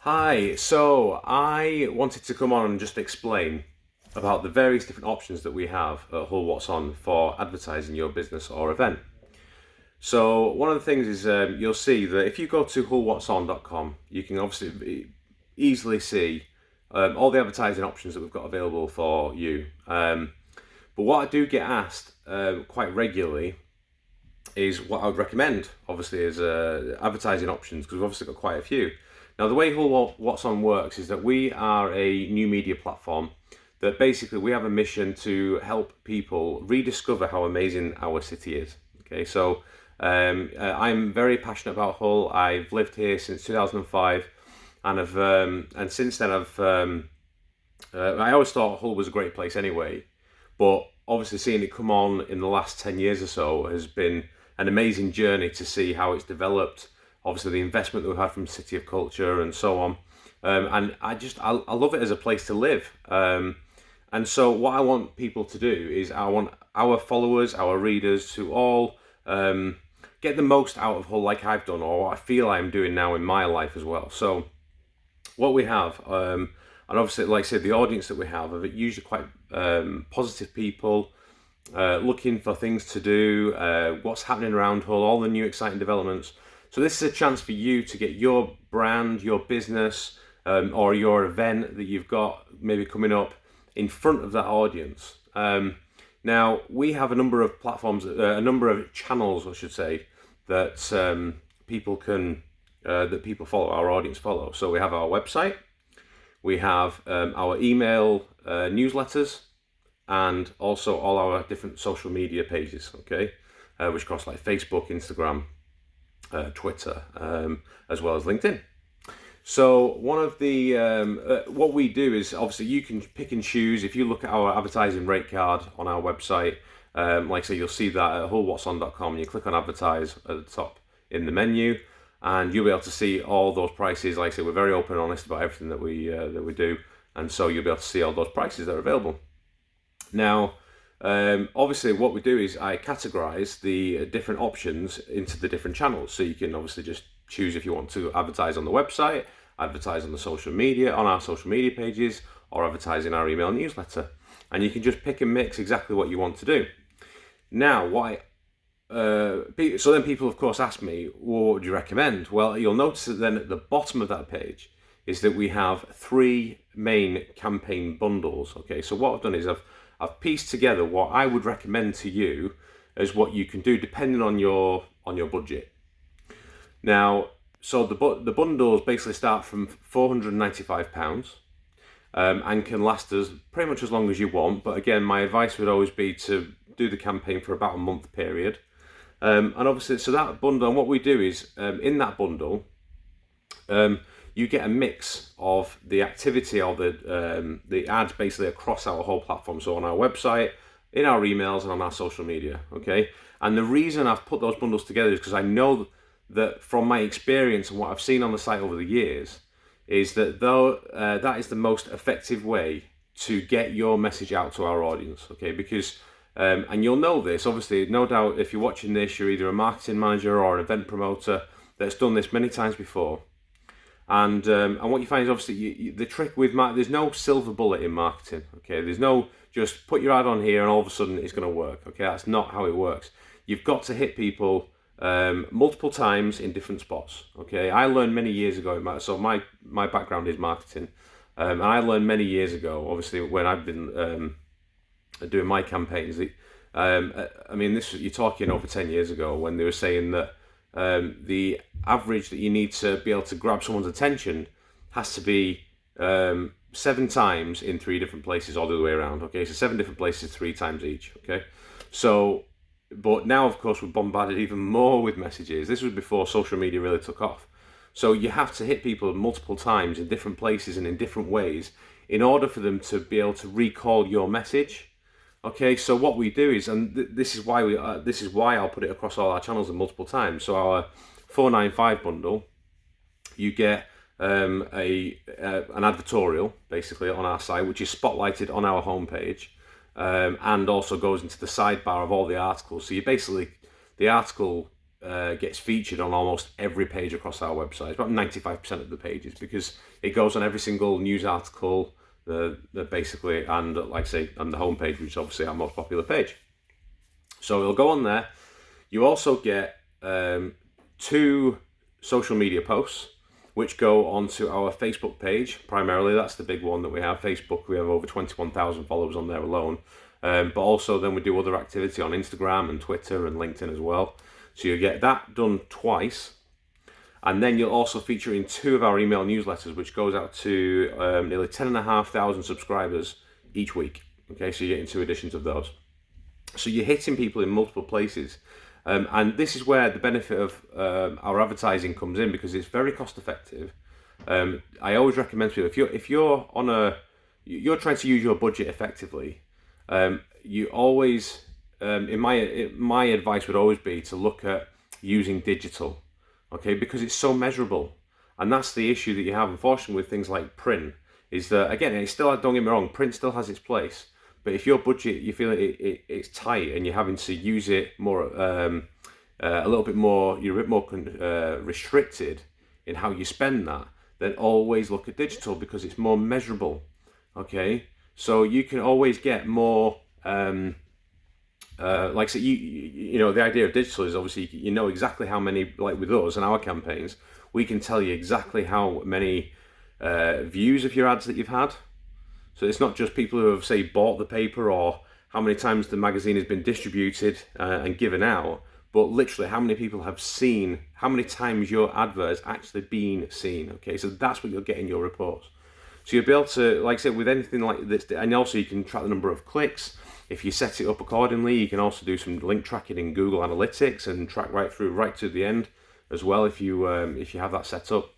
Hi, so I wanted to come on and just explain about the various different options that we have at Hull What's On for advertising your business or event. So one of the things is you'll see that if you go to hullwhatson.com, you can obviously easily see all the advertising options that we've got available for you. But what I do get asked quite regularly is what I would recommend, obviously, as advertising options, because we've obviously got quite a few. Now, the way Hull What's On works is that we are a new media platform that basically we have a mission to help people rediscover how amazing our city is. Okay, so I'm very passionate about Hull. I've lived here since 2005, and since then I always thought Hull was a great place anyway, but obviously seeing it come on in the last 10 years or so has been an amazing journey to see how it's developed. Obviously, the investment that we've had from City of Culture and so on. And I love it as a place to live. And so what I want people to do is I want our followers, our readers to all get the most out of Hull like I've done, or what I feel I'm doing now in my life as well. So what we have, and obviously, like I said, the audience that we have are usually quite positive people, looking for things to do, what's happening around Hull, all the new exciting developments. So this is a chance for you to get your brand, your business, or your event that you've got maybe coming up in front of that audience. Now, we have a number of platforms, a number of channels, I should say, that people follow, our audience follow. So we have our website, we have our email newsletters, and also all our different social media pages, okay, which cross like Facebook, Instagram, Twitter, as well as LinkedIn. So one of the what we do is obviously you can pick and choose. If you look at our advertising rate card on our website, like I say, you'll see that at hullwhatson.com. You click on advertise at the top in the menu, and you'll be able to see all those prices. Like I say, we're very open and honest about everything that we do, and so you'll be able to see all those prices that are available. Now, obviously, what we do is I categorize the different options into the different channels. So you can obviously just choose if you want to advertise on the website, advertise on the social media, on our social media pages, or advertise in our email newsletter. And you can just pick and mix exactly what you want to do. Now, so then people, of course, ask me, well, what would you recommend? Well, you'll notice that then at the bottom of that page is that we have 3 main campaign bundles. Okay, so what I've done is I've pieced together what I would recommend to you as what you can do depending on your budget. Now, so the bundles basically start from £495 and can last us pretty much as long as you want. But again, my advice would always be to do the campaign for about a month period. And obviously, so that bundle, and what we do is in that bundle, you get a mix of the activity or the ads basically across our whole platform. So on our website, in our emails, and on our social media. Okay, and the reason I've put those bundles together is because I know that from my experience and what I've seen on the site over the years is that that is the most effective way to get your message out to our audience. Okay, because and you'll know this obviously, no doubt, if you're watching this, you're either a marketing manager or an event promoter that's done this many times before. And what you find is obviously the trick with there's no silver bullet in marketing. Okay, there's no just put your ad on here and all of a sudden it's going to work. Okay, that's not how it works. You've got to hit people multiple times in different spots. Okay, I learned many years ago. So my background is marketing, and I learned many years ago, obviously, when I've been doing my campaigns. I mean, you're talking over 10 years ago when they were saying that the average that you need to be able to grab someone's attention has to be 7 times in 3 different places all the way around. Okay, so 7 different places 3 times each. Okay, so but now of course we're bombarded even more with messages. This was before social media really took off. So you have to hit people multiple times in different places and in different ways in order for them to be able to recall your message. Okay, so what we do is, and this is why I'll put it across all our channels and multiple times. So our 495 bundle, you get an advertorial basically on our site, which is spotlighted on our homepage, and also goes into the sidebar of all the articles. So you basically, the article gets featured on almost every page across our website. It's about 95% of the pages, because it goes on every single news article, basically, and like I say, on the homepage, which is obviously our most popular page. So it'll go on there. You also get 2 social media posts, which go onto our Facebook page primarily. That's the big one that we have. Facebook, we have over 21,000 followers on there alone. But also then we do other activity on Instagram and Twitter and LinkedIn as well. So you get that done twice. And then you'll also feature in 2 of our email newsletters, which goes out to nearly 10,500 subscribers each week. Okay, so you're getting 2 editions of those. So you're hitting people in multiple places. And this is where the benefit of our advertising comes in, because it's very cost effective. I always recommend to you, if you're you're trying to use your budget effectively, you always, my advice would always be to look at using digital, okay, because it's so measurable. And that's the issue that you have, unfortunately, with things like print, is that, again, it's still, don't get me wrong, print still has its place. But if your budget, you feel it's tight and you're having to use it more, a little bit more, you're a bit more restricted in how you spend that, then always look at digital, because it's more measurable. Okay, so you can always get more. Like so, you know, the idea of digital is obviously you know exactly how many, like with us and our campaigns, we can tell you exactly how many views of your ads that you've had. So it's not just people who have, say, bought the paper, or how many times the magazine has been distributed and given out, but literally how many people have seen, how many times your advert has actually been seen. Okay, so that's what you'll get in your reports. So you'll be able to, like I said, with anything like this, and also you can track the number of clicks. If you set it up accordingly, you can also do some link tracking in Google Analytics and track right to the end as well, if you have that set up.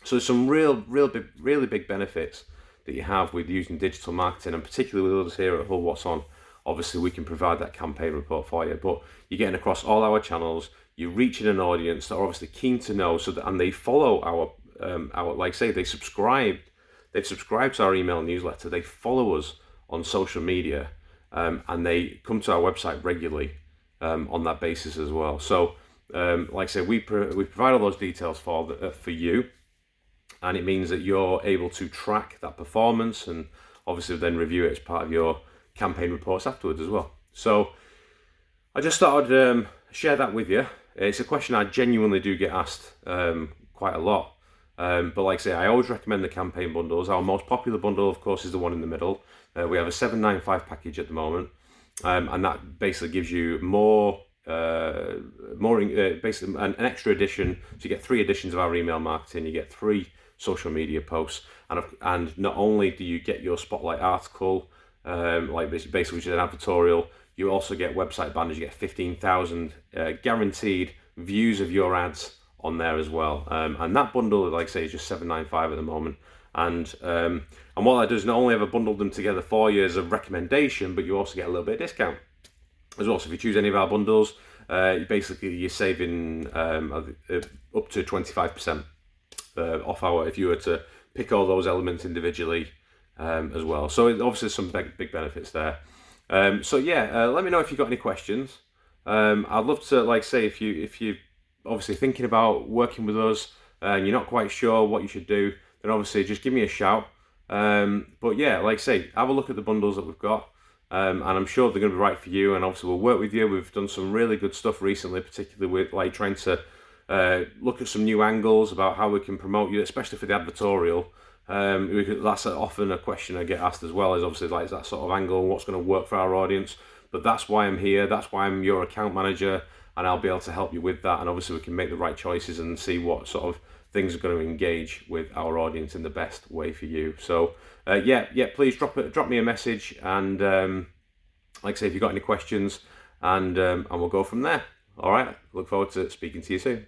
So there's some really big benefits that you have with using digital marketing, and particularly with us here at Hull What's On. Obviously, we can provide that campaign report for you, but you're getting across all our channels. You're reaching an audience that are obviously keen to know, so that, and they follow our like say they've subscribed to our email newsletter. They follow us on social media, and they come to our website regularly on that basis as well. So, like I say, we provide all those details for you. And it means that you're able to track that performance, and obviously then review it as part of your campaign reports afterwards as well. So I just thought I'd share that with you. It's a question I genuinely do get asked quite a lot. But like I say, I always recommend the campaign bundles. Our most popular bundle, of course, is the one in the middle. We have a 795 package at the moment, and that basically gives you basically an extra edition. So you get 3 editions of our email marketing. You get 3 social media posts, and not only do you get your spotlight article, like basically which is an advertorial, you also get website banners. You get 15,000 guaranteed views of your ads on there as well. And that bundle, like I say, is just $795 at the moment. And what that does, not only have I bundled them together for you as a recommendation, but you also get a little bit of discount as well. So if you choose any of our bundles, you're saving up to 25%. Off if you were to pick all those elements individually as well. So obviously some big benefits there. So yeah, let me know if you've got any questions. I'd love to, like say, if you obviously thinking about working with us and you're not quite sure what you should do, then obviously just give me a shout. But yeah, like I say, have a look at the bundles that we've got, and I'm sure they're going to be right for you. And obviously we'll work with you. We've done some really good stuff recently, particularly with like trying to look at some new angles about how we can promote you, especially for the advertorial. That's often a question I get asked as well, is obviously like that sort of angle and what's going to work for our audience. But that's why I'm here. That's why I'm your account manager, and I'll be able to help you with that. And obviously we can make the right choices and see what sort of things are going to engage with our audience in the best way for you. So yeah, please drop me a message, and like I say, if you've got any questions, and we'll go from there. All right, look forward to speaking to you soon.